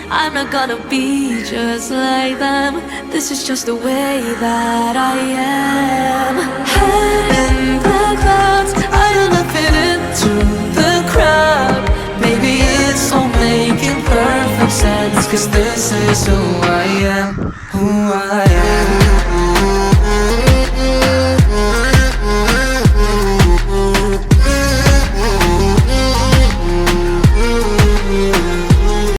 I'm not gonna be just like them. This is just the way that I am. Head in the clouds, I do not fit into the crowd. Maybe it's all making perfect sense, 'cause this is who I am, who I am.